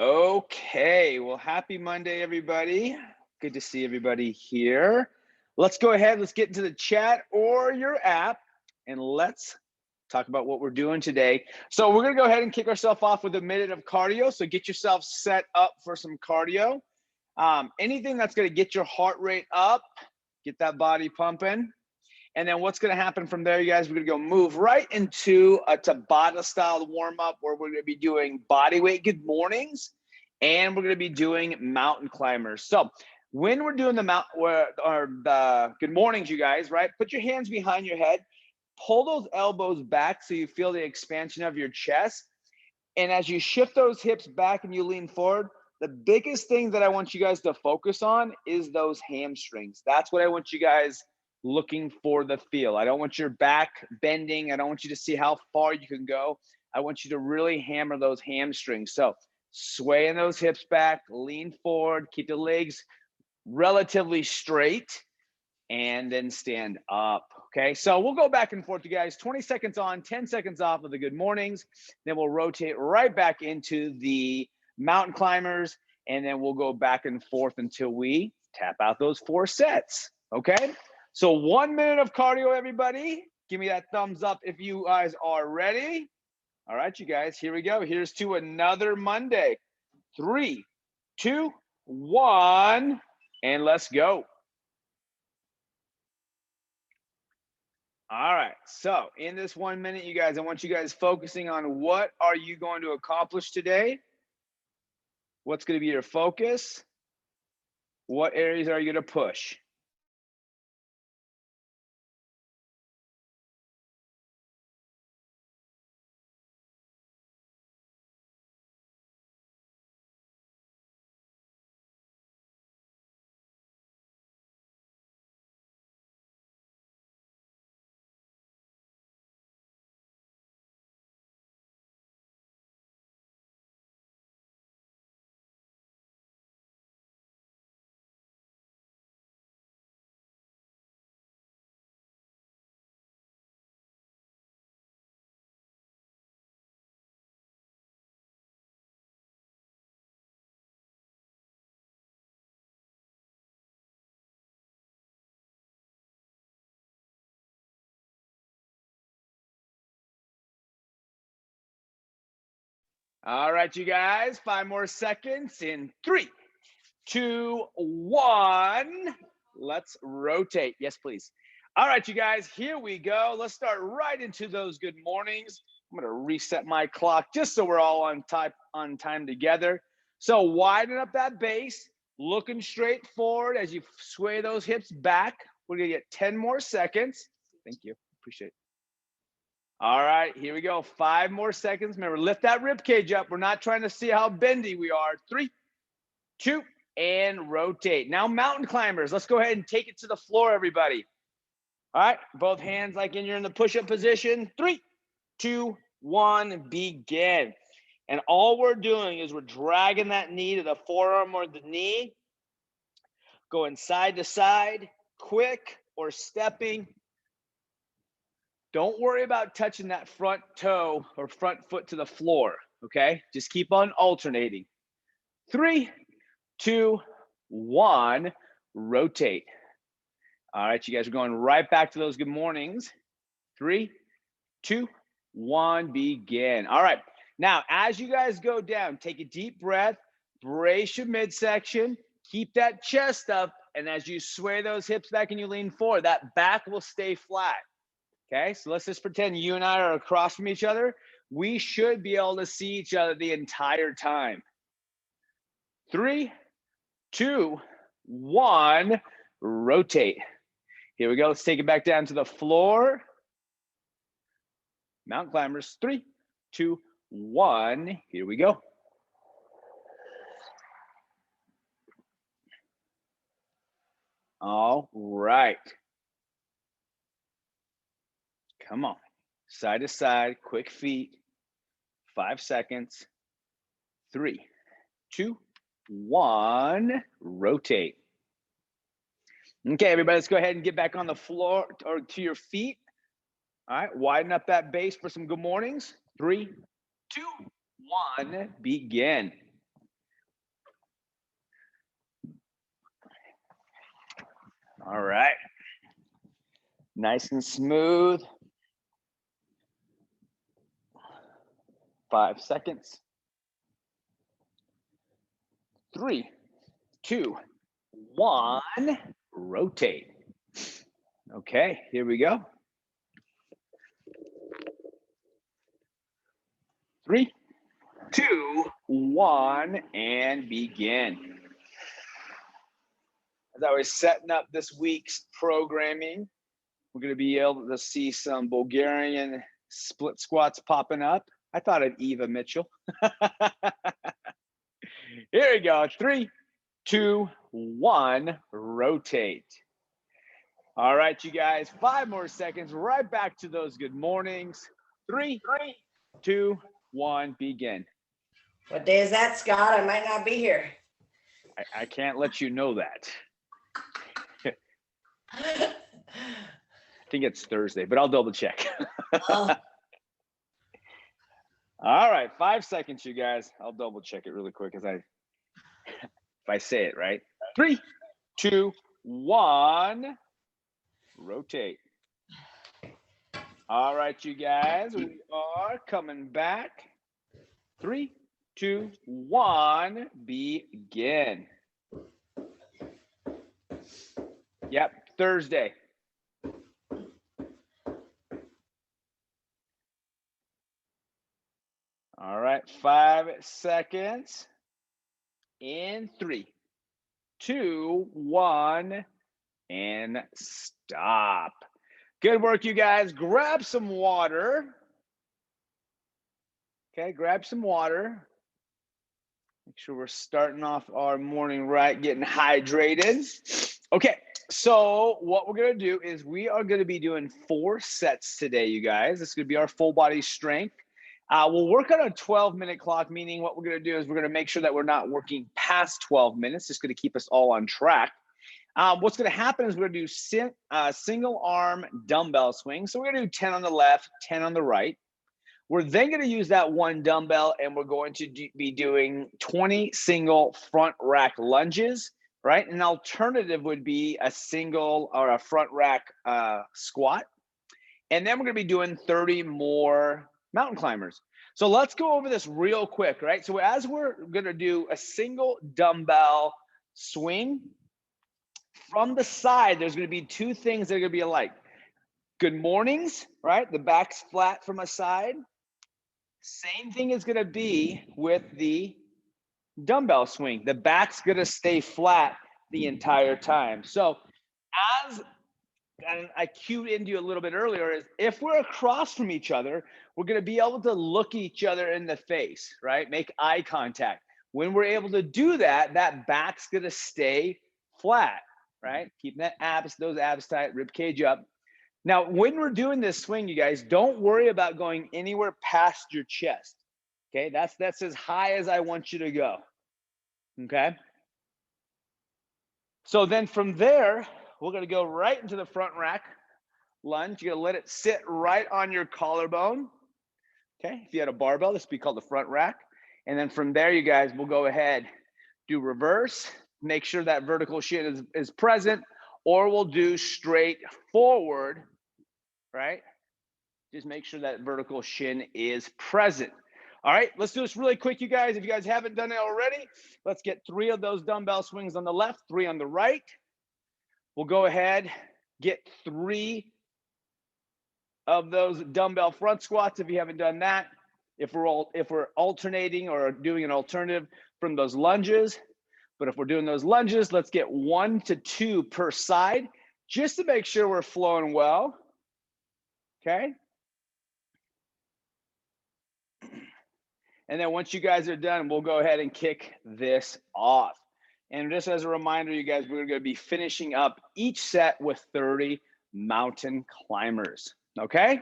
Okay, well, happy Monday, everybody. Good to see everybody here. Let's go ahead, let's get into the chat or your app, and let's talk about what we're doing today. So we're gonna go ahead and kick ourselves off with a minute of cardio. So get yourself set up for some cardio. Anything that's gonna get your heart rate up, get that body pumping. And then what's going to happen from there, you guys, we're going to go move right into a Tabata style warm up where we're going to be doing body weight good mornings, and we're going to be doing mountain climbers. So when we're doing the good mornings, you guys, right, put your hands behind your head, pull those elbows back so you feel the expansion of your chest. And as you shift those hips back and you lean forward, the biggest thing that I want you guys to focus on is those hamstrings. That's what I want you guys looking for the feel. I don't want your back bending. I don't want you to see how far you can go. I want you to really hammer those hamstrings. So swaying those hips back, lean forward, keep the legs relatively straight, and then stand up. Okay, so we'll go back and forth, you guys. 20 seconds on, 10 seconds off of the good mornings. Then we'll rotate right back into the mountain climbers, and then we'll go back and forth until we tap out those 4 sets. Okay, so 1 minute of cardio, everybody. Give me that thumbs up if you guys are ready. All right, you guys, here we go. Here's to another Monday. 3, 2, 1, and let's go. All right, so in this 1 minute, you guys, I want you guys focusing on what are you going to accomplish today? What's going to be your focus? What areas are you going to push? All right, you guys, 5 more seconds in 3, 2, 1. Let's rotate. Yes, please. All right, you guys, here we go. Let's start right into those good mornings. I'm going to reset my clock just so we're all on time together. So widen up that base, looking straight forward as you sway those hips back. We're going to get 10 more seconds. Thank you. Appreciate it. All right, here we go. 5 more seconds. Remember, lift that rib cage up. We're not trying to see how bendy we are. 3, 2, and rotate. Now, mountain climbers. Let's go ahead and take it to the floor, everybody. All right, both hands like you're in the push-up position. 3, 2, 1, begin. And all we're doing is we're dragging that knee to the forearm or the knee, going side to side, quick or stepping. Don't worry about touching that front toe or front foot to the floor, okay? Just keep on alternating. 3, 2, 1, rotate. All right, you guys are going right back to those good mornings. 3, 2, 1, begin. All right, now as you guys go down, take a deep breath, brace your midsection, keep that chest up, and as you sway those hips back and you lean forward, that back will stay flat. Okay, so let's just pretend you and I are across from each other. We should be able to see each other the entire time. 3, 2, 1, rotate. Here we go. Let's take it back down to the floor. Mountain climbers. 3, 2, 1. Here we go. All right. Come on. Side to side, quick feet. 5 seconds. 3, 2, 1. Rotate. Okay, everybody, let's go ahead and get back on the floor or to your feet. All right, widen up that base for some good mornings. 3, 2, 1, begin. All right. Nice and smooth. 5 seconds. 3, 2, 1. Rotate. Okay, here we go. 3, 2, 1, and begin. As I was setting up this week's programming, we're going to be able to see some Bulgarian split squats popping up. I thought of Eva Mitchell. Here we go. 3, 2, 1, rotate. All right, you guys, 5 more seconds. Right back to those good mornings. 3, 2, 1, begin. What day is that, Scott? I might not be here. I can't let you know that. I think it's Thursday, but I'll double check. Oh. All right, 5 seconds, you guys. I'll double check it really quick if I say it right. 3, 2, 1, rotate. All right, you guys, we are coming back. 3, 2, 1, begin. Yep, Thursday. All right, 5 seconds. In 3, 2, 1, and stop. Good work, you guys. Grab some water. Okay, grab some water. Make sure we're starting off our morning right, getting hydrated. Okay, so what we're going to do is we are going to be doing 4 sets today, you guys. This is going to be our full body strength. We'll work on a 12-minute clock, meaning what we're going to do is we're going to make sure that we're not working past 12 minutes. It's going to keep us all on track. What's going to happen is we're going to do single arm dumbbell swings. So we're going to do 10 on the left, 10 on the right. We're then going to use that 1 dumbbell and we're going to be doing 20 single front rack lunges, right? An alternative would be a single or a front rack squat. And then we're going to be doing 30 more mountain climbers. So let's go over this real quick, right? So as we're going to do a single dumbbell swing, from the side, there's going to be 2 things that are going to be alike. Good mornings, right? The back's flat from a side. Same thing is going to be with the dumbbell swing. The back's going to stay flat the entire time. So as and I cued into you a little bit earlier, is if we're across from each other, we're going to be able to look each other in the face, right? Make eye contact. When we're able to do that, that back's going to stay flat, right? Keeping those abs tight, rib cage up. Now, when we're doing this swing, you guys, don't worry about going anywhere past your chest. Okay, that's as high as I want you to go. Okay. So then from there, we're going to go right into the front rack lunge. You're going to let it sit right on your collarbone. Okay. If you had a barbell, this would be called the front rack. And then from there, you guys will go ahead, do reverse, make sure that vertical shin is present, or we'll do straight forward, right? Just make sure that vertical shin is present. All right, let's do this really quick, you guys. If you guys haven't done it already, let's get 3 of those dumbbell swings on the left, 3 on the right. We'll go ahead, get 3 of those dumbbell front squats if you haven't done that. If we're alternating or doing an alternative from those lunges, but if we're doing those lunges, let's get 1 to 2 per side just to make sure we're flowing well. Okay. And then once you guys are done, we'll go ahead and kick this off. And just as a reminder, you guys, we're going to be finishing up each set with 30 mountain climbers. Okay.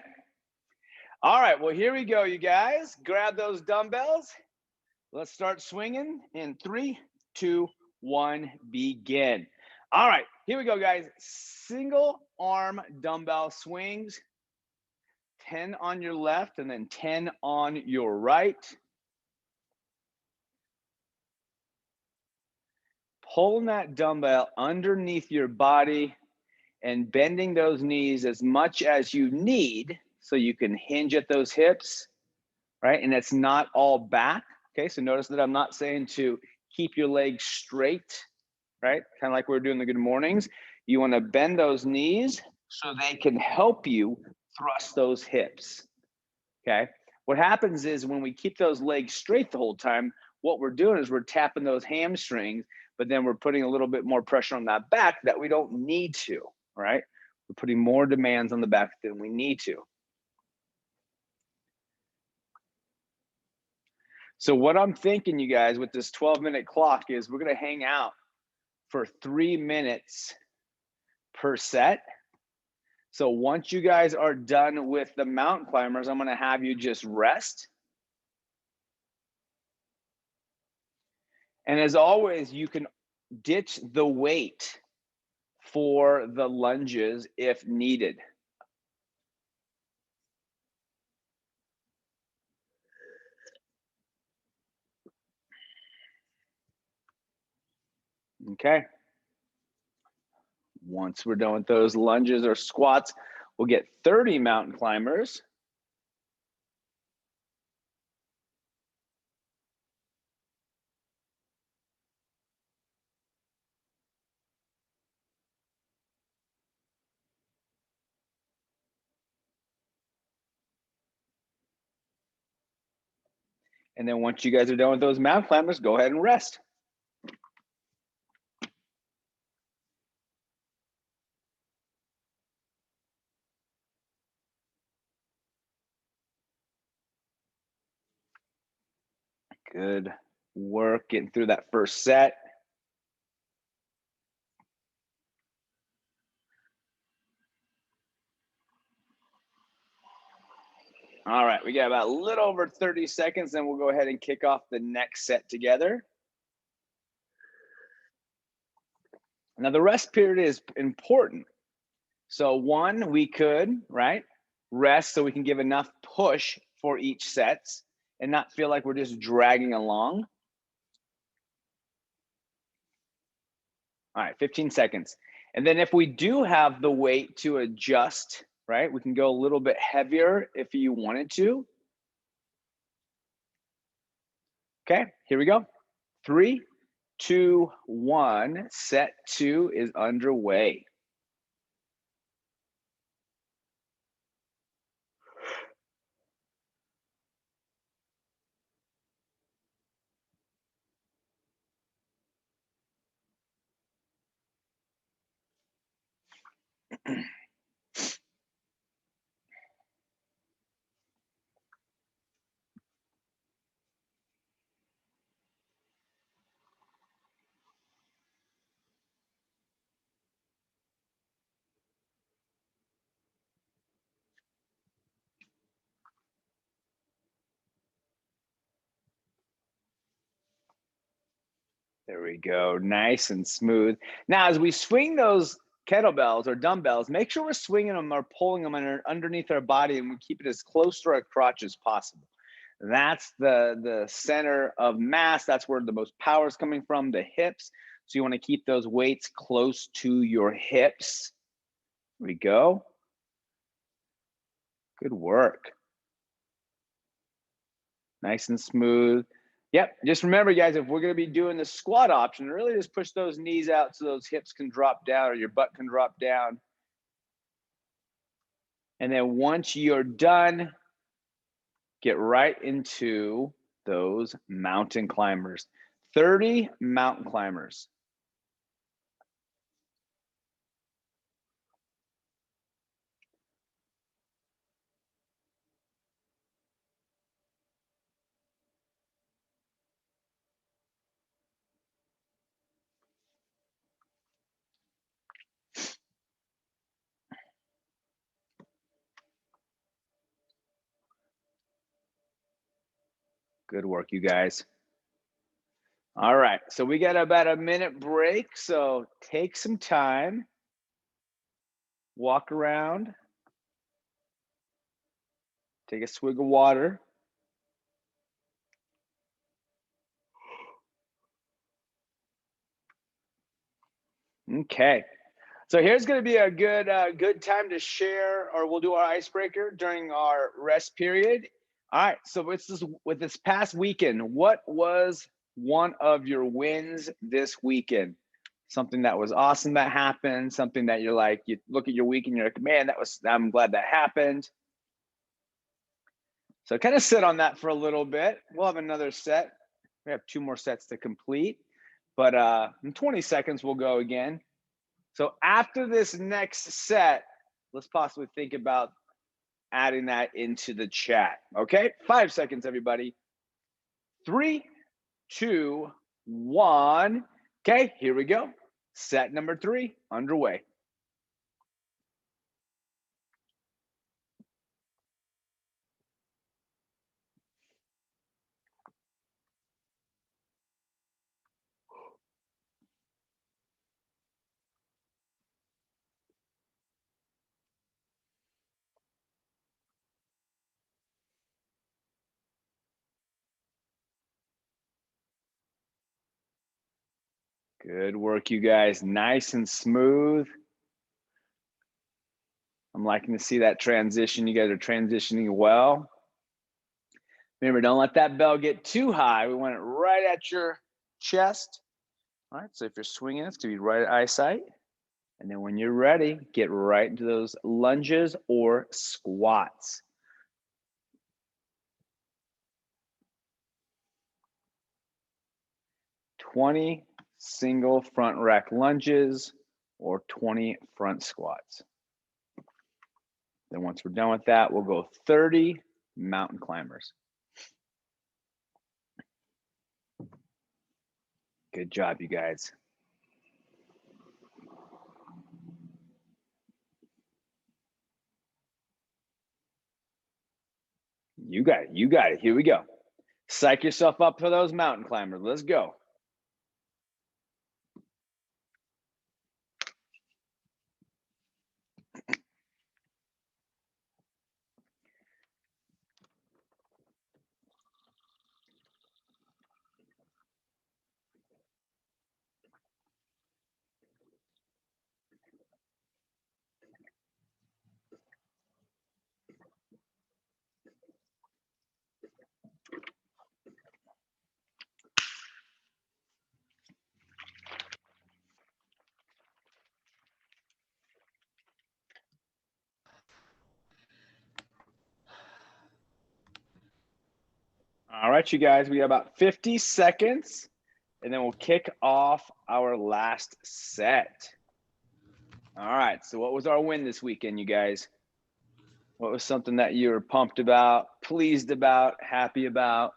All right. Well, here we go, you guys. Grab those dumbbells. Let's start swinging in 3, 2, 1, begin. All right. Here we go, guys. Single arm dumbbell swings. 10 on your left and then 10 on your right. Pulling that dumbbell underneath your body, and bending those knees as much as you need so you can hinge at those hips, right? And it's not all back, okay? So notice that I'm not saying to keep your legs straight, right? Kind of like we're doing the good mornings. You want to bend those knees so they can help you thrust those hips, okay? What happens is when we keep those legs straight the whole time, what we're doing is we're tapping those hamstrings, but then we're putting a little bit more pressure on that back that we don't need to, right? We're putting more demands on the back than we need to. So what I'm thinking, you guys, with this 12-minute clock is we're going to hang out for 3 minutes per set. So once you guys are done with the mountain climbers, I'm going to have you just rest. And as always, you can ditch the weight for the lunges if needed. Okay. Once we're done with those lunges or squats, we'll get 30 mountain climbers. And then once you guys are done with those mountain climbers, go ahead and rest. Good work getting through that first set. All right, we got about a little over 30 seconds, then we'll go ahead and kick off the next set together. Now the rest period is important. So one, we could, right, rest so we can give enough push for each set and not feel like we're just dragging along. All right, 15 seconds. And then if we do have the weight to adjust, right, we can go a little bit heavier if you wanted to. Okay, here we go. 3, 2, 1. Set 2 is underway. There we go, nice and smooth. Now, as we swing those kettlebells or dumbbells, make sure we're swinging them or pulling them underneath our body, and we keep it as close to our crotch as possible. That's the center of mass. That's where the most power is coming from, the hips. So you want to keep those weights close to your hips. There we go. Good work. Nice and smooth. Yep, just remember, guys, if we're going to be doing the squat option, really just push those knees out so those hips can drop down or your butt can drop down. And then once you're done, get right into those mountain climbers. 30 mountain climbers. Good work, you guys. All right, so we got about a minute break, so take some time, walk around, take a swig of water. Okay, So here's going to be a good time to share, or we'll do our icebreaker during our rest period. All right. So with this past weekend, what was one of your wins this weekend? Something that was awesome that happened, something that you're like, you look at your week and you're like, man, I'm glad that happened. So kind of sit on that for a little bit. We'll have another set. We have 2 more sets to complete, but in 20 seconds, we'll go again. So after this next set, let's possibly think about adding that into the chat. Okay, 5 seconds, everybody. 3, 2, 1. Okay, here we go. Set number 3 underway. Good work, you guys. Nice and smooth. I'm liking to see that transition. You guys are transitioning well. Remember, don't let that bell get too high. We want it right at your chest. All right, so if you're swinging, it's going to be right at eyesight. And then when you're ready, get right into those lunges or squats. "20 single front rack lunges or 20 front squats." Then once we're done with that, we'll go 30 mountain climbers. Good job, you guys. You got it. You got it. Here we go. Psych yourself up for those mountain climbers. Let's go. All right, you guys, we have about 50 seconds, and then we'll kick off our last set. All right, so what was our win this weekend, you guys? What was something that you were pumped about, pleased about, happy about?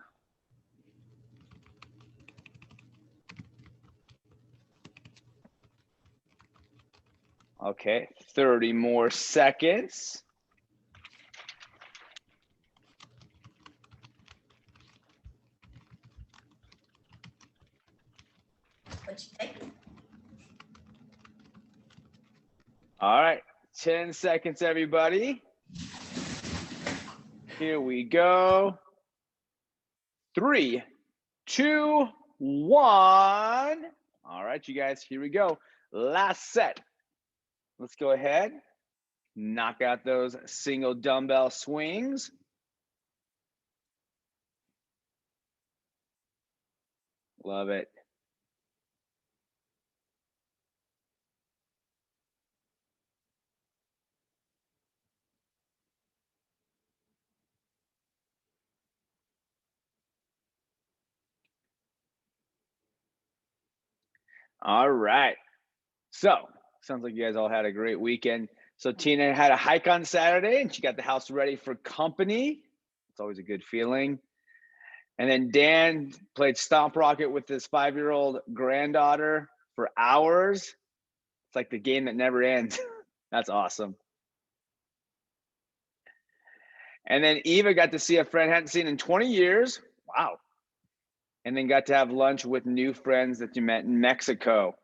Okay, 30 more seconds. What you think? All right, 10 seconds, everybody. Here we go. 3, 2, 1. All right, you guys, here we go. Last set. Let's go ahead, knock out those single dumbbell swings. Love it. All right. So, sounds like you guys all had a great weekend. So Tina had a hike on Saturday and she got the house ready for company. It's always a good feeling. And then Dan played Stomp Rocket with his 5-year-old granddaughter for hours. It's like the game that never ends. That's awesome. And then Eva got to see a friend hadn't seen in 20 years. Wow. And then got to have lunch with new friends that you met in Mexico.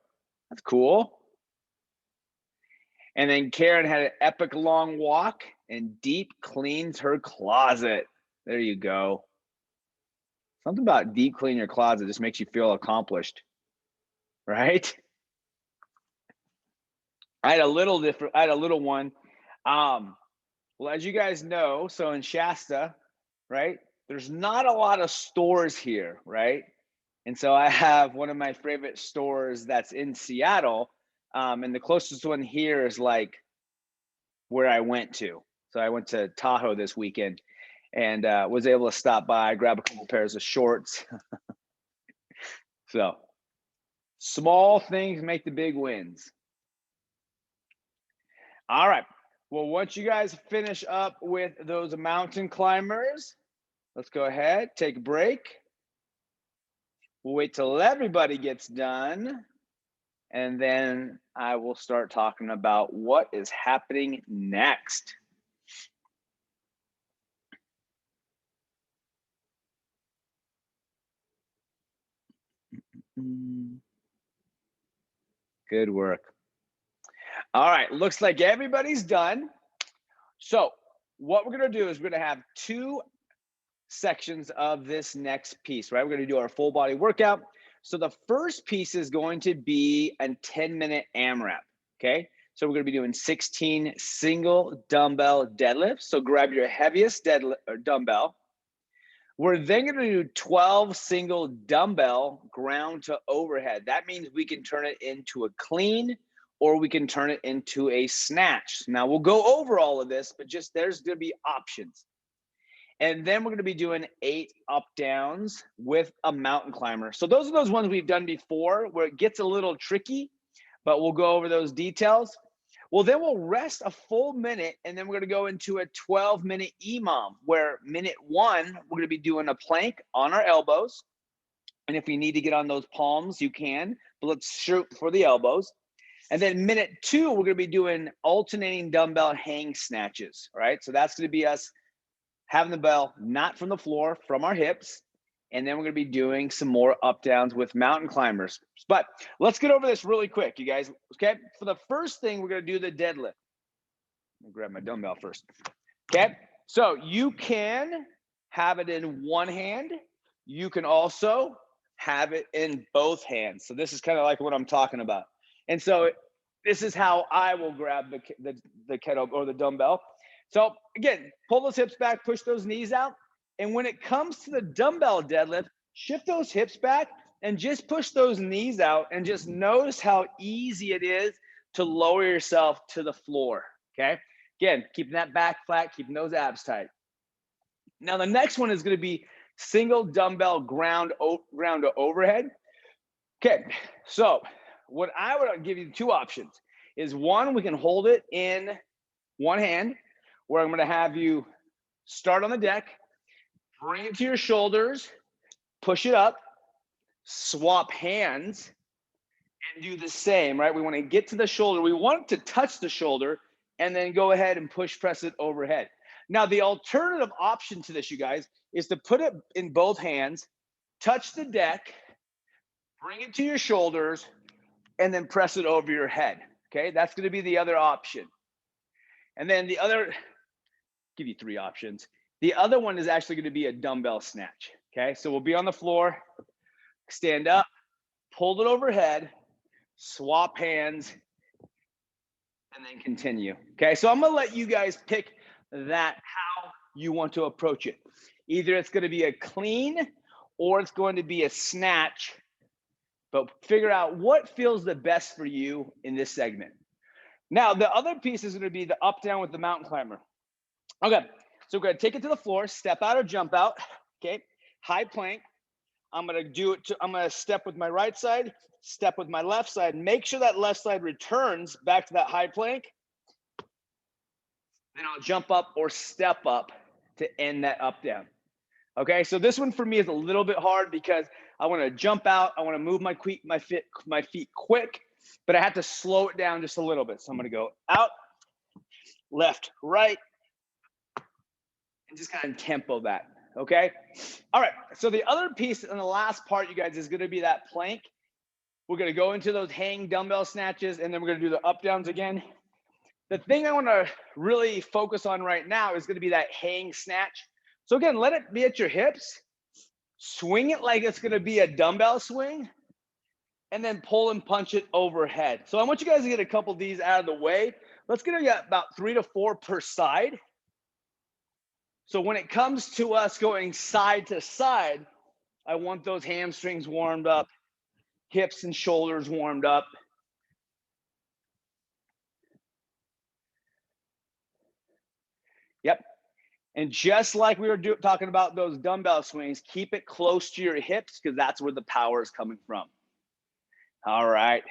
That's cool. And then Karen had an epic long walk and deep cleans her closet. There you go. Something about deep cleaning your closet just makes you feel accomplished, right? I had a little one. Well, as you guys know, so in Shasta, right, there's not a lot of stores here, right? And so I have one of my favorite stores that's in Seattle. And the closest one here is like where I went to. So I went to Tahoe this weekend and was able to stop by, grab a couple pairs of shorts. So small things make the big wins. All right. Well, once you guys finish up with those mountain climbers, let's go ahead, take a break. We'll wait till everybody gets done. And then I will start talking about what is happening next. Good work. All right, looks like everybody's done. So what we're gonna do is we're gonna have two sections of this next piece, right? We're gonna do our full body workout. So the first piece is going to be a 10-minute AMRAP, okay? So we're gonna be doing 16 single dumbbell deadlifts. So grab your heaviest dumbbell. We're then gonna do 12 single dumbbell ground to overhead. That means we can turn it into a clean or we can turn it into a snatch. Now we'll go over all of this, but just there's gonna be options. And then we're gonna be doing 8 up downs with a mountain climber. So those are those ones we've done before where it gets a little tricky, but we'll go over those details. Well, then we'll rest a full minute and then we're gonna go into a 12-minute EMOM where minute 1, we're gonna be doing a plank on our elbows. And if you need to get on those palms, you can, but let's shoot for the elbows. And then minute 2, we're gonna be doing alternating dumbbell hang snatches, right? So that's gonna be us having the bell not from the floor, from our hips. And then we're gonna be doing some more up downs with mountain climbers. But let's get over this really quick, you guys, okay? For the first thing, we're gonna do the deadlift. Let me grab my dumbbell first, okay? So you can have it in one hand. You can also have it in both hands. So this is kind of like what I'm talking about. And so this is how I will grab the kettle or the dumbbell. So again, pull those hips back, push those knees out. And when it comes to the dumbbell deadlift, shift those hips back and just push those knees out and just notice how easy it is to lower yourself to the floor, okay? Again, keeping that back flat, keeping those abs tight. Now the next one is gonna be single dumbbell ground to overhead. Okay, so what I would give you 2 options is one, we can hold it in one hand where I'm gonna have you start on the deck, bring it to your shoulders, push it up, swap hands, and do the same, right? We wanna get to the shoulder. We want to touch the shoulder and then go ahead and press it overhead. Now, the alternative option to this, you guys, is to put it in both hands, touch the deck, bring it to your shoulders, and then press it over your head, okay? That's gonna be the other option. And then the other, give you 3 options. The other one is actually gonna be a dumbbell snatch, okay? So we'll be on the floor, stand up, pull it overhead, swap hands, and then continue, okay? So I'm gonna let you guys pick that how you want to approach it. Either it's gonna be a clean or it's going to be a snatch, but figure out what feels the best for you in this segment. Now, the other piece is gonna be the up down with the mountain climber. Okay, so we're gonna take it to the floor, step out or jump out, okay? High plank. I'm gonna step with my right side, step with my left side, make sure that left side returns back to that high plank. Then I'll jump up or step up to end that up down. Okay, so this one for me is a little bit hard because I wanna jump out, I wanna move my feet quick, but I have to slow it down just a little bit. So I'm gonna go out, left, right, and just kind of tempo that, okay? All right, so the other piece and the last part, you guys, is gonna be that plank. We're gonna go into those hang dumbbell snatches, and then we're gonna do the up downs again. The thing I wanna really focus on right now is gonna be that hang snatch. So again, let it be at your hips, swing it like it's gonna be a dumbbell swing, and then pull and punch it overhead. So I want you guys to get a couple of these out of the way. Let's get about 3 to 4 per side. So when it comes to us going side to side, I want those hamstrings warmed up, hips and shoulders warmed up. Yep. And just like we were talking about those dumbbell swings, keep it close to your hips because that's where the power is coming from. All right.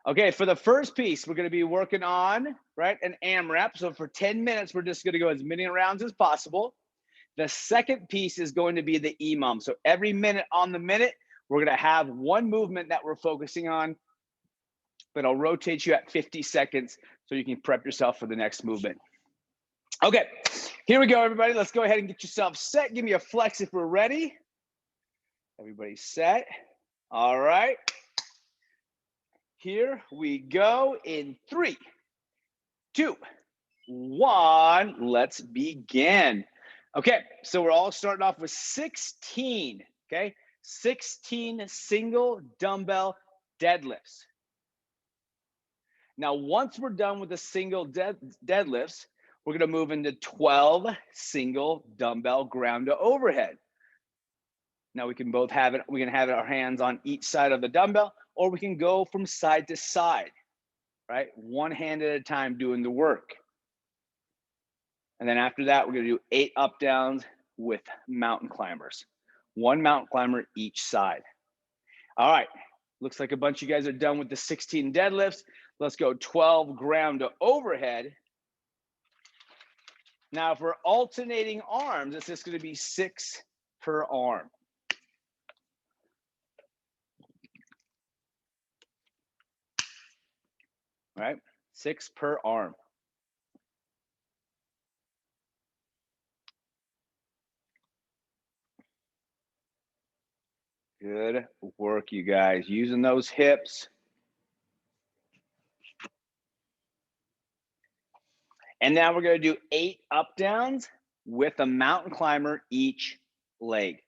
Okay, for the first piece, we're going to be working on, right, an AMRAP. So for 10 minutes, we're just going to go as many rounds as possible. The second piece is going to be the EMOM. So every minute on the minute, we're going to have one movement that we're focusing on, but I'll rotate you at 50 seconds so you can prep yourself for the next movement. Okay, here we go, everybody. Let's go ahead and get yourself set. Give me a flex if we're ready. Everybody set. All right. Here we go in 3, 2, 1. Let's begin. Okay, so we're all starting off with 16, okay? 16 single dumbbell deadlifts. Now, once we're done with the single deadlifts, we're gonna move into 12 single dumbbell ground to overhead. Now we can both have it, we can have our hands on each side of the dumbbell, or we can go from side to side, right? One hand at a time doing the work. And then after that, we're gonna do 8 up downs with mountain climbers. 1 mountain climber each side. All right, looks like a bunch of you guys are done with the 16 deadlifts. Let's go 12 ground to overhead. Now for alternating arms, it's just gonna be 6 per arm. All right, 6 per arm. Good work, you guys. Using those hips. And now we're gonna do 8 up downs with a mountain climber each leg.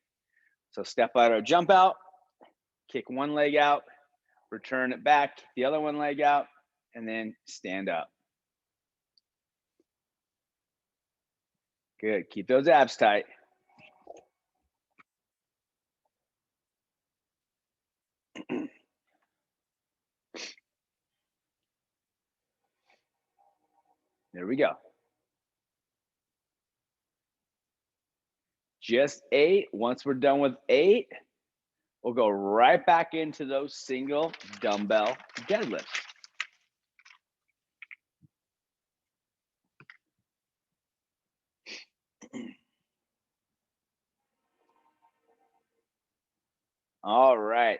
So step out or jump out, kick one leg out, return it back, kick the other one leg out, and then stand up. Good, keep those abs tight. There we go. Just 8. Once we're done with 8, we'll go right back into those single dumbbell deadlifts. All right.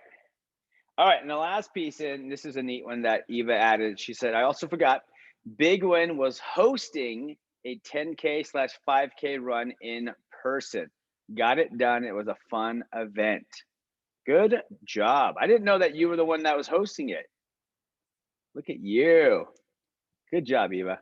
All right, and the last piece, and this is a neat one that Eva added. She said, I also forgot, Big Win was hosting a 10K/5K run in person. Got it done. It was a fun event. Good job. I didn't know that you were the one that was hosting it. Look at you. Good job, Eva.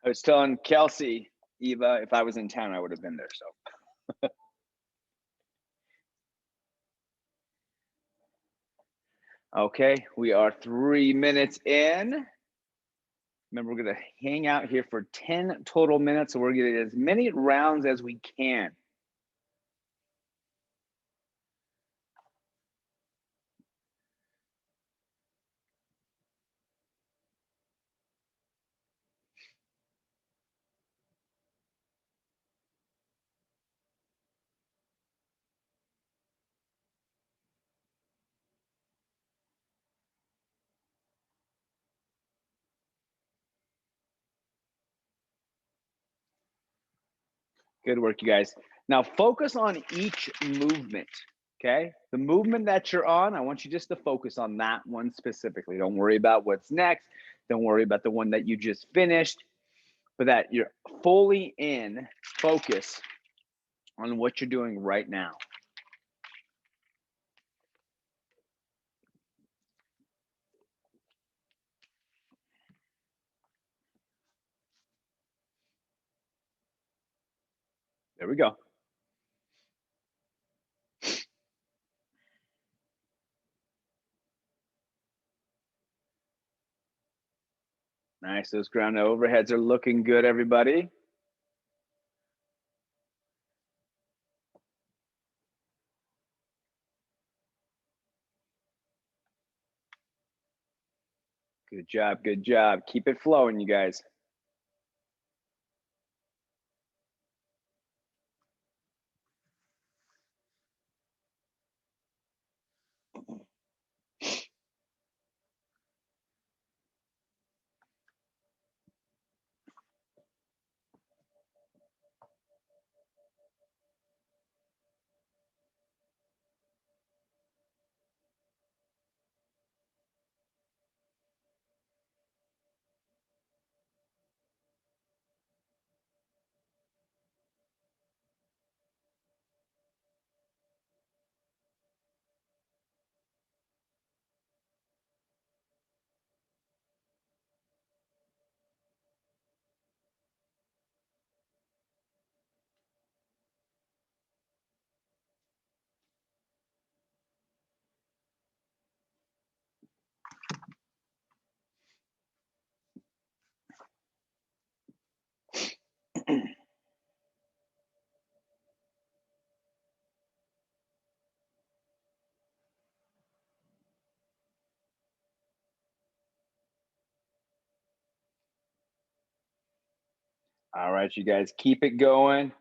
I was telling Kelsey, Eva, if I was in town, I would have been there. So. Okay, we are 3 minutes in. Remember, we're going to hang out here for 10 total minutes. So we're going to get as many rounds as we can. Good work, you guys. Now focus on each movement, okay? The movement that you're on, I want you just to focus on that one specifically. Don't worry about what's next. Don't worry about the one that you just finished. but that you're fully in focus on what you're doing right now. There we go. Nice. Those ground overheads are looking good, everybody. Good job. Good job. Keep it flowing, you guys. All right, you guys, keep it going.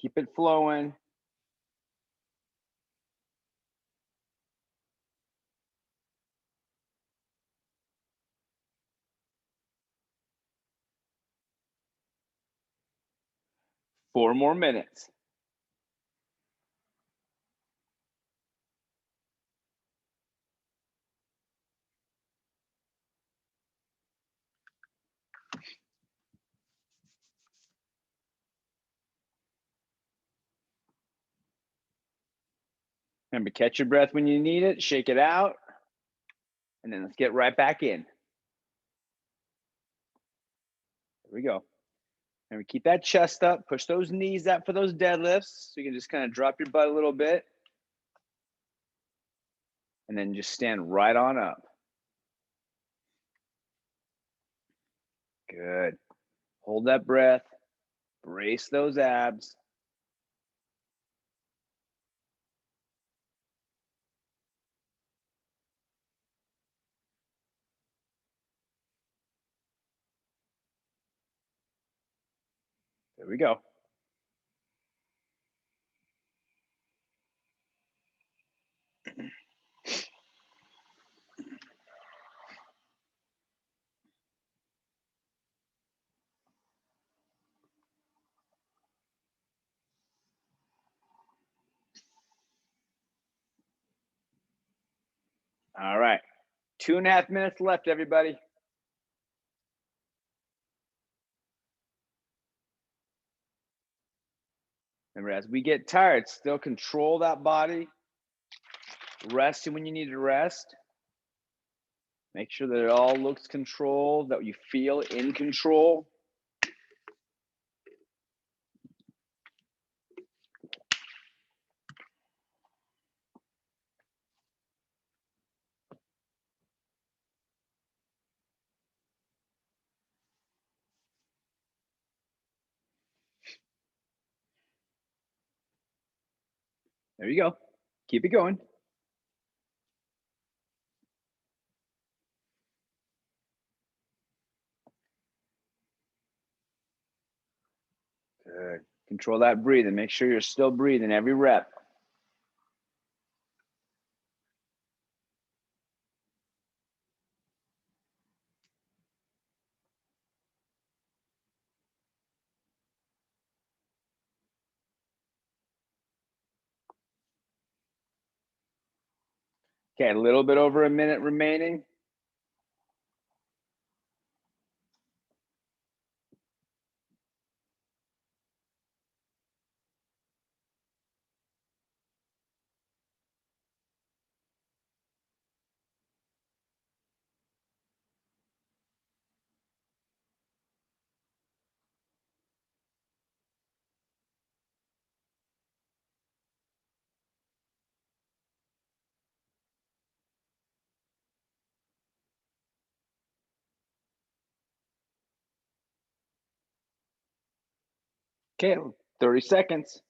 Keep it flowing. Four more minutes. Remember, catch your breath when you need it, shake it out, and then let's get right back in. There we go. And we keep that chest up, push those knees out for those deadlifts. So you can just kind of drop your butt a little bit. And then just stand right on up. Good. Hold that breath. Brace those abs. There we go. All right. 2.5 minutes left, everybody. Remember, as we get tired, still control that body. Rest when you need to rest. Make sure that it all looks controlled, that you feel in control. There you go. Keep it going. Good. Control that breathing. Make sure you're still breathing every rep. Okay, a little bit over a minute remaining. Okay, 30 seconds.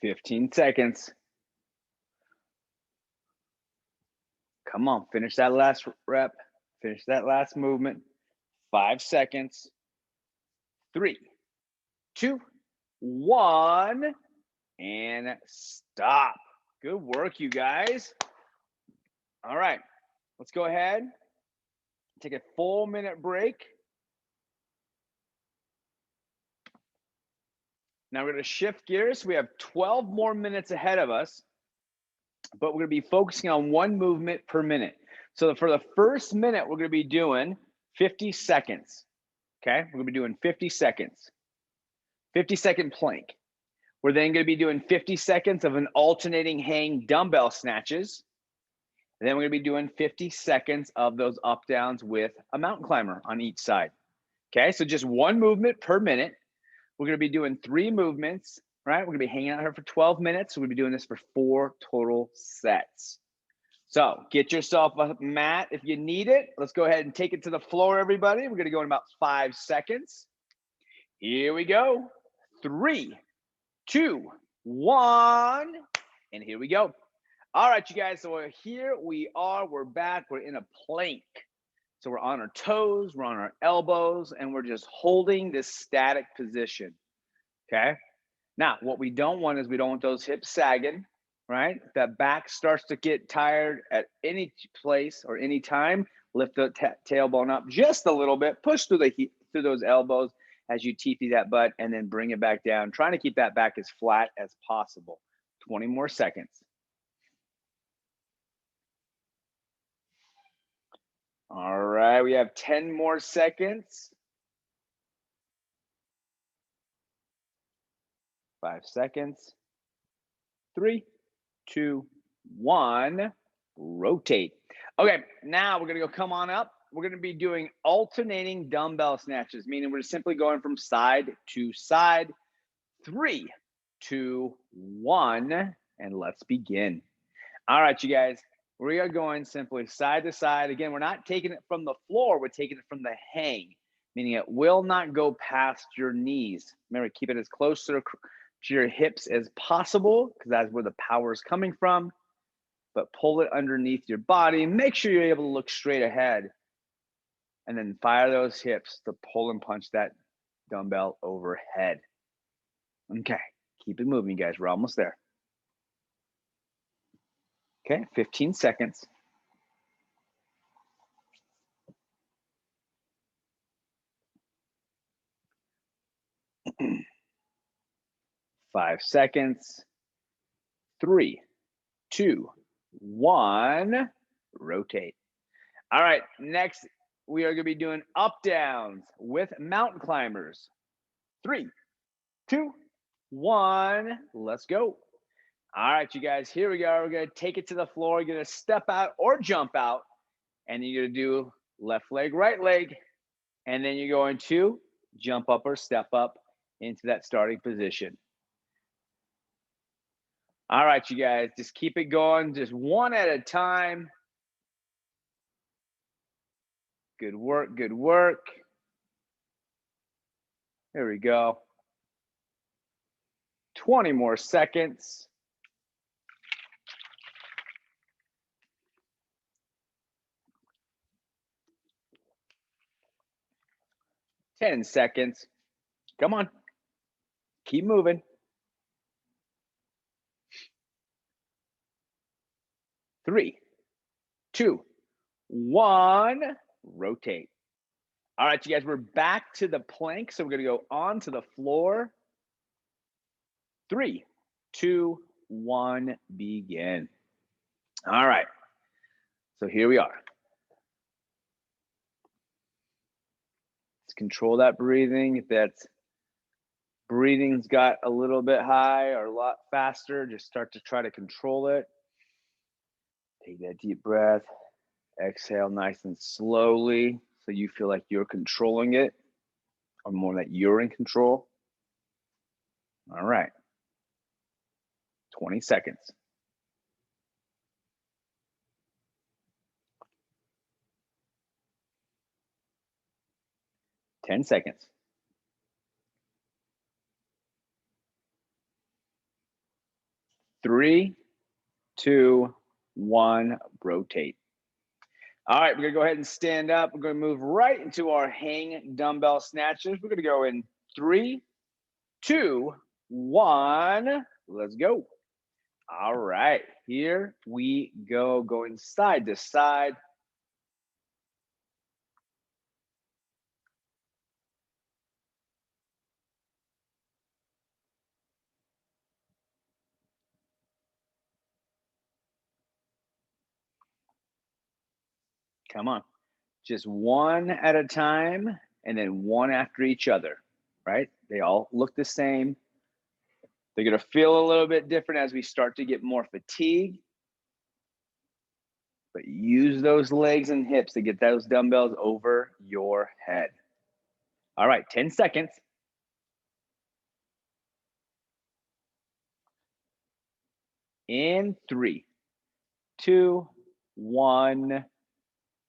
Fifteen seconds. Come on, finish that last rep. Finish that last movement. 5 seconds. 3, 2, 1, and stop. Good work, you guys. All right, let's go ahead. Take a full minute break. Now we're going to shift gears. We have 12 more minutes ahead of us, but we're going to be focusing on one movement per minute. So for the first minute, we're going to be doing 50 seconds. Okay, we're going to be doing 50 seconds. 50-second plank. We're then going to be doing 50 seconds of an alternating hang dumbbell snatches. And then we're going to be doing 50 seconds of those up downs with a mountain climber on each side. Okay, so just one movement per minute. We're going to be doing 3 movements, right? We're going to be hanging out here for 12 minutes. So we're going to be doing this for 4 total sets. So get yourself a mat if you need it. Let's go ahead and take it to the floor, everybody. We're going to go in about 5 seconds. Here we go. 3, 2, 1, and here we go. All right, you guys, so here we are. We're back. We're in a plank. So we're on our toes, we're on our elbows, and we're just holding this static position, okay? Now, what we don't want is we don't want those hips sagging, right? If that back starts to get tired at any place or any time, lift the tailbone up just a little bit, push through those elbows as you TP that butt, and then bring it back down, trying to keep that back as flat as possible. 20 more seconds. All right, we have 10 more seconds. 5 seconds. 3, 2, 1. Rotate. Okay, now we're gonna go come on up. We're gonna be doing alternating dumbbell snatches, meaning we're simply going from side to side. 3, 2, 1, and let's begin. All right, you guys, we are going simply side to side. Again, we're not taking it from the floor, we're taking it from the hang, meaning it will not go past your knees. Remember, keep it as close to your hips as possible, because that's where the power is coming from. But pull it underneath your body. Make sure you're able to look straight ahead. And then fire those hips to pull and punch that dumbbell overhead. Okay, keep it moving, guys. We're almost there. Okay, 15 seconds. Five seconds. 3, 2, 1. Rotate. All right, next we are going to be doing up downs with mountain climbers. 3, 2, 1. Let's go. All right, you guys, here we go. We're going to take it to the floor. You're going to step out or jump out, and you're going to do left leg, right leg, and then you're going to jump up or step up into that starting position. All right, you guys, just keep it going, just one at a time. Good work, good work. There we go. 20 more seconds. 10 seconds. Come on. Keep moving. 3, 2, 1. Rotate. All right, you guys, we're back to the plank. So we're going to go onto the floor. 3, 2, 1, begin. All right. So here we are. Let's control that breathing. If that's breathing's got a little bit high or a lot faster, just start to try to control it. Take that deep breath. Exhale nice and slowly so you feel like you're controlling it. or more that you're in control. All right. 20 seconds. 10 seconds. 3, 2, 1, rotate. All right, we're gonna go ahead and stand up. We're gonna move right into our hang dumbbell snatches. We're gonna go in 3, 2, 1. Let's go. All right, here we go, going side to side. Come on, just one at a time and then one after each other, right? They all look the same. They're gonna feel a little bit different as we start to get more fatigue. But use those legs and hips to get those dumbbells over your head. All right, 10 seconds. In 3, 2, 1,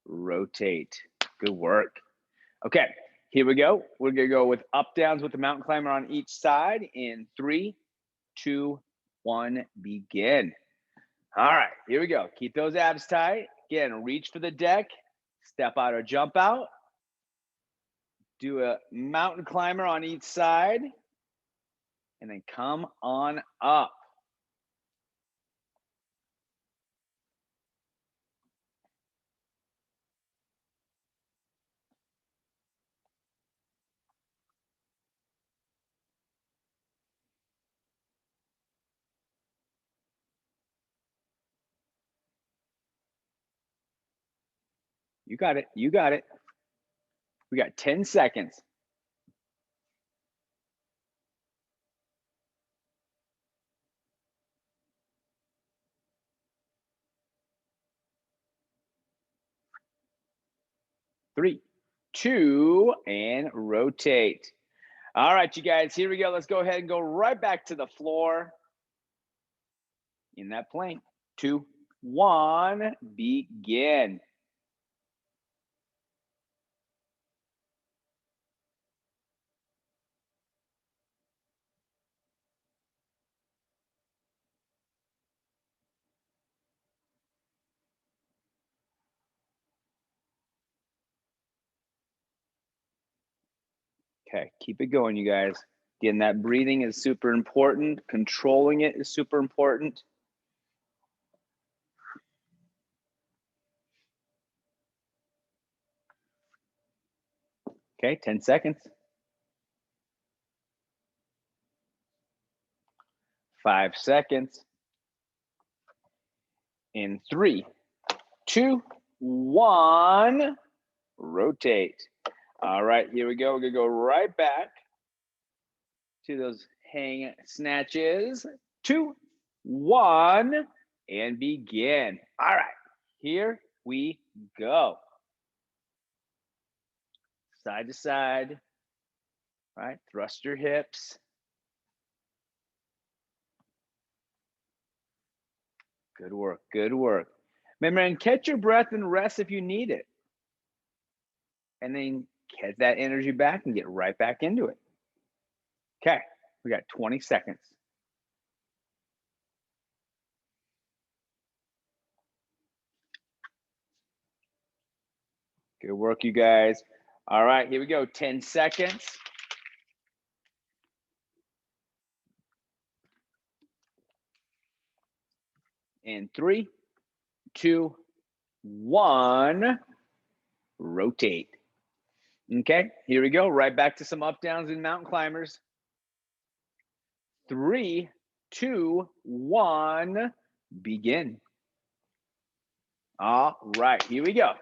rotate. Good work. Okay, here we go. We're gonna go with up downs with the mountain climber on each side. In 3, 2, 1, begin. All right, here we go. Keep those abs tight. Again, reach for the deck, step out or jump out. Do a mountain climber on each side, and then come on up. You got it. You got it. We got 10 seconds. Three, 2, and rotate. All right, you guys, here we go. Let's go ahead and go right back to the floor in that plank. 2, 1, begin. Okay, keep it going, you guys. Again, that breathing is super important. Controlling it is super important. Okay, 10 seconds. 5 seconds. In 3, 2, 1, rotate. All right, here we go. We're gonna go right back to those hang snatches. 2, 1, and begin. All right, here we go. Side to side. All right, thrust your hips. Good work, good work. Remember, and catch your breath and rest if you need it. And then get that energy back and get right back into it. Okay, we got 20 seconds. Good work, you guys. All right, here we go. 10 seconds. In 3, 2, 1, rotate. Okay, here we go. Right back to some up downs and mountain climbers. 3, 2, 1, begin. All right, here we go.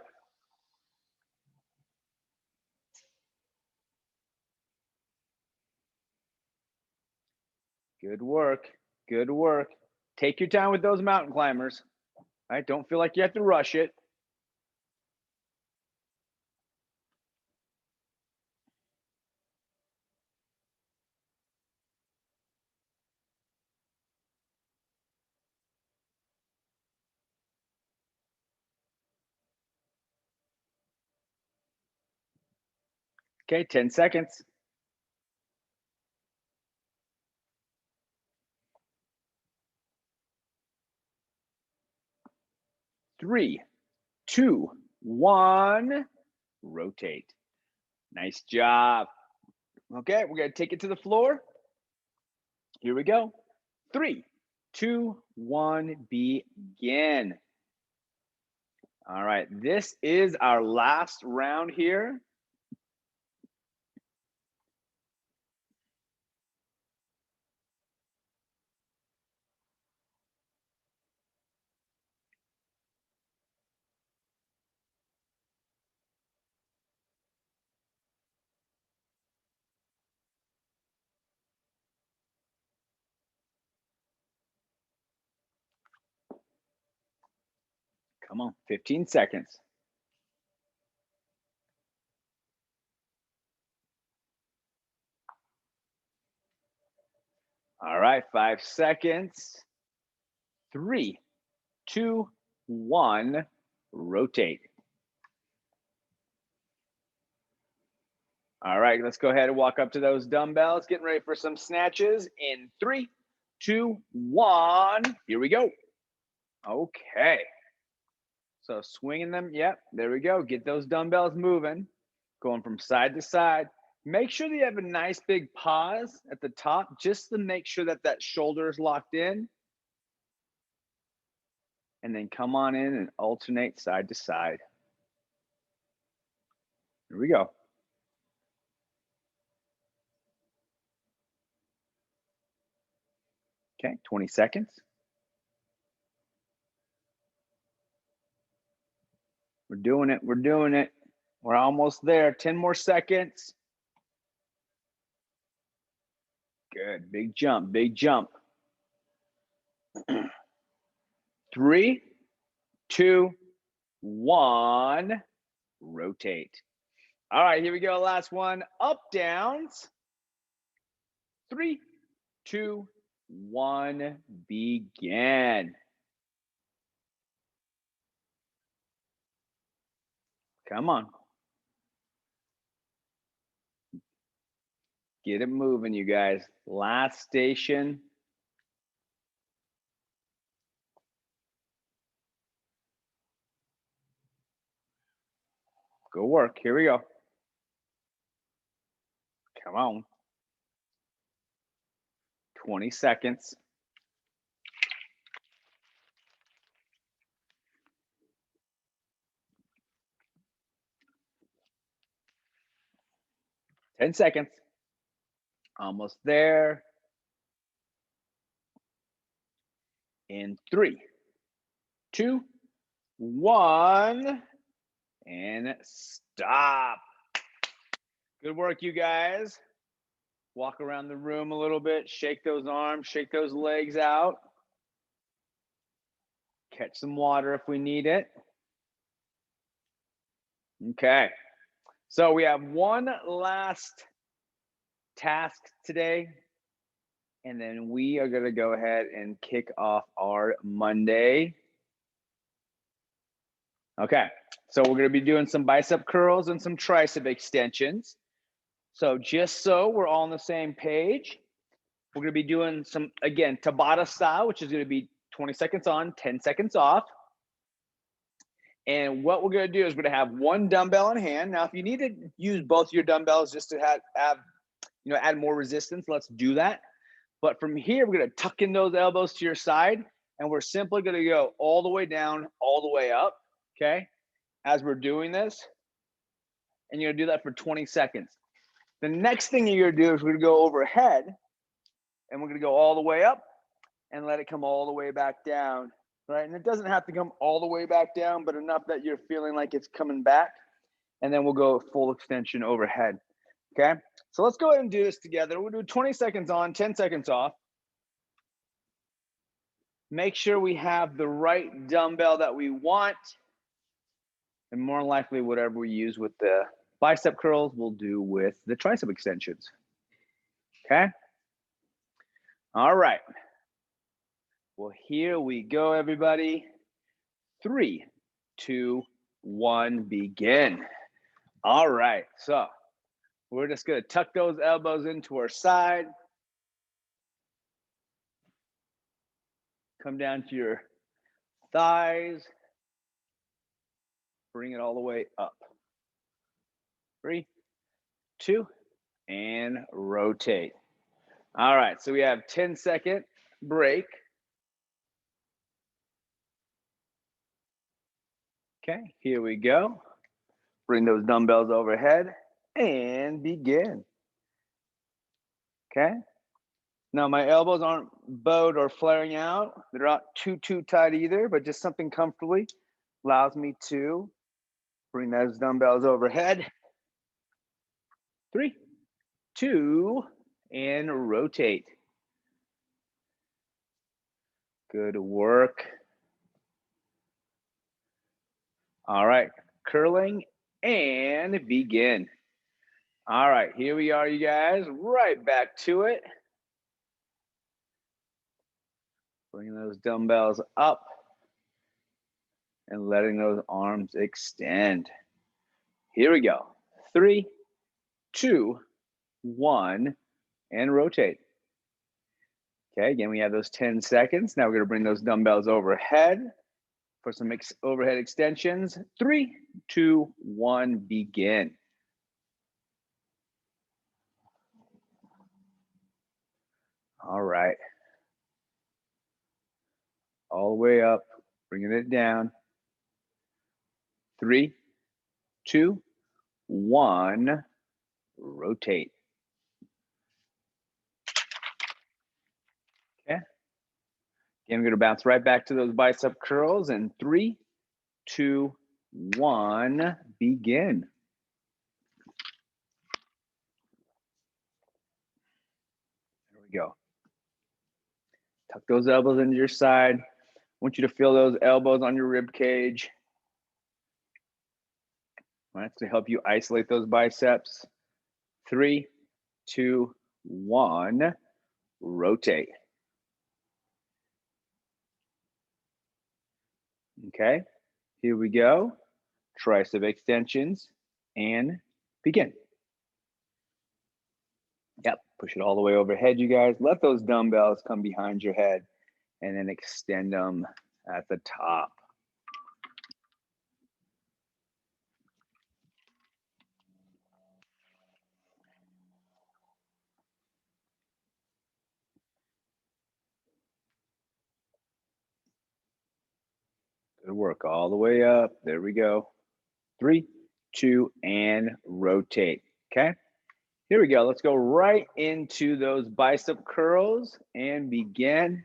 Good work, good work. Take your time with those mountain climbers. All right, don't feel like you have to rush it. Okay, 10 seconds. 3, 2, 1. Rotate. Nice job. Okay, we're going to take it to the floor. Here we go. 3, 2, 1, begin. All right, this is our last round here. Come on, 15 seconds. All right, 5 seconds. 3, 2, 1, rotate. All right, let's go ahead and walk up to those dumbbells. Getting ready for some snatches in 3, 2, 1. Here we go. Okay. So swinging them. Yep, there we go. Get those dumbbells moving. Going from side to side. Make sure that you have a nice big pause at the top just to make sure that that shoulder is locked in. And then come on in and alternate side to side. Here we go. Okay, 20 seconds. We're doing it. We're doing it. We're almost there. 10 more seconds. Good. Big jump. Big jump. 3, 2, 1. Rotate. All right, here we go. Last one. Up, downs. 3, 2, 1. Begin. Come on. Get it moving, you guys. Last station. Go work. Here we go. Come on. 20 seconds. Ten seconds. Almost there. In 3, 2, 1. And stop. Good work, you guys. Walk around the room a little bit. Shake those arms. Shake those legs out. Catch some water if we need it. Okay. So we have one last task today. And then we are going to go ahead and kick off our Monday. Okay. So we're going to be doing some bicep curls and some tricep extensions. So just so we're all on the same page, we're going to be doing some, again, Tabata style, which is going to be 20 seconds on, 10 seconds off. And what we're going to do is we're going to have one dumbbell in hand. Now, if you need to use both your dumbbells just to have add more resistance, let's do that. But from here, we're going to tuck in those elbows to your side, and we're simply going to go all the way down, all the way up, okay, as we're doing this. And you're going to do that for 20 seconds. The next thing you're going to do is we're going to go overhead, and we're going to go all the way up and let it come all the way back down, right? And it doesn't have to come all the way back down, but enough that you're feeling like it's coming back. And then we'll go full extension overhead, okay? So let's go ahead and do this together. We'll do 20 seconds on, 10 seconds off. Make sure we have the right dumbbell that we want. And more likely, whatever we use with the bicep curls, we'll do with the tricep extensions, okay? All right. Well, here we go, everybody. 3, 2, 1, begin. All right. So We're just gonna tuck those elbows into our side. Come down to your thighs. Bring it all the way up. 3, 2, and rotate. All right, so we have 10-second break. Okay, here we go. Bring those dumbbells overhead and begin. Okay. Now my elbows aren't bowed or flaring out. They're not too tight either, but just something comfortably allows me to bring those dumbbells overhead. 3, 2, and rotate. Good work. All right, curling and begin. All right, here we are, you guys. Right back to it. Bringing those dumbbells up and letting those arms extend. Here we go. 3, 2, 1, and rotate. Okay, again, we have those 10 seconds. Now we're gonna bring those dumbbells overhead for some overhead extensions. 3, 2, 1, begin. All right. All the way up, bringing it down. 3, 2, 1, rotate. Okay. Again, I'm going to bounce right back to those bicep curls in 3, 2, 1, begin. There we go. Tuck those elbows into your side. I want you to feel those elbows on your rib cage. That's to help you isolate those biceps. 3, 2, 1, rotate. Okay, here we go. Tricep extensions and begin. Yep, push it all the way overhead, you guys. Let those dumbbells come behind your head and then extend them at the top. Good work, all the way up. There we go. 3, 2, and rotate. Okay, here we go. Let's go right into those bicep curls and begin.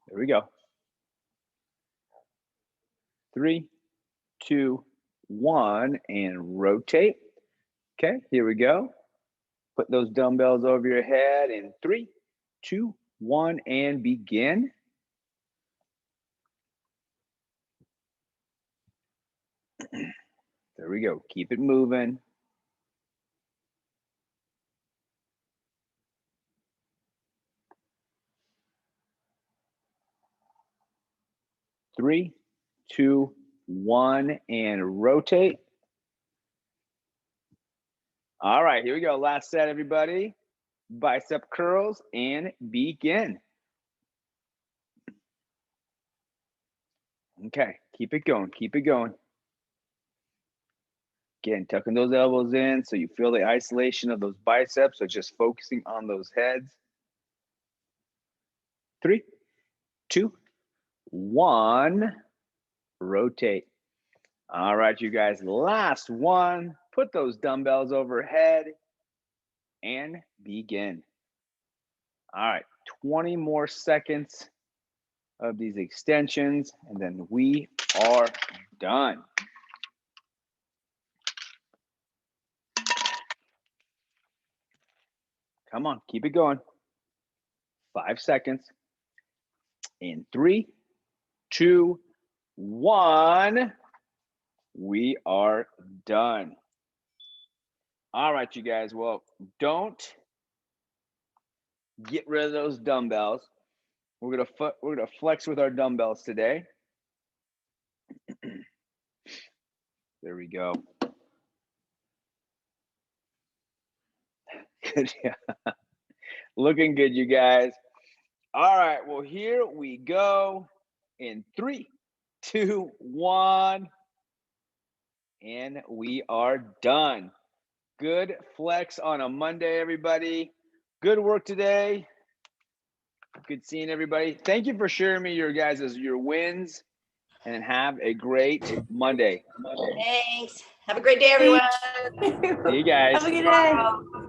There we go. 3, 2, 1, and rotate. Okay, here we go. Put those dumbbells over your head in 3, 2, 1, and begin. There we go. Keep it moving. Three, 2, 1, and rotate. All right, here we go. Last set, everybody. Bicep curls and begin. Okay, keep it going. Keep it going. Again, tucking those elbows in so you feel the isolation of those biceps. So just focusing on those heads. 3, 2, 1, rotate. All right, you guys, last one. Put those dumbbells overhead and begin. All right, 20 more seconds of these extensions, and then we are done. Come on, keep it going. 5 seconds. In 3, 2, 1, we are done. All right, you guys. Well, don't get rid of those dumbbells. We're gonna flex with our dumbbells today. There we go. Good. Yeah. Looking good, you guys. All right, well, here we go in 3, 2, 1. And we are done. Good flex on a Monday, everybody. Good work today. Good seeing everybody. Thank you for sharing me your wins, and have a great Monday. Thanks. Have a great day, everyone. See you guys. Have a good day.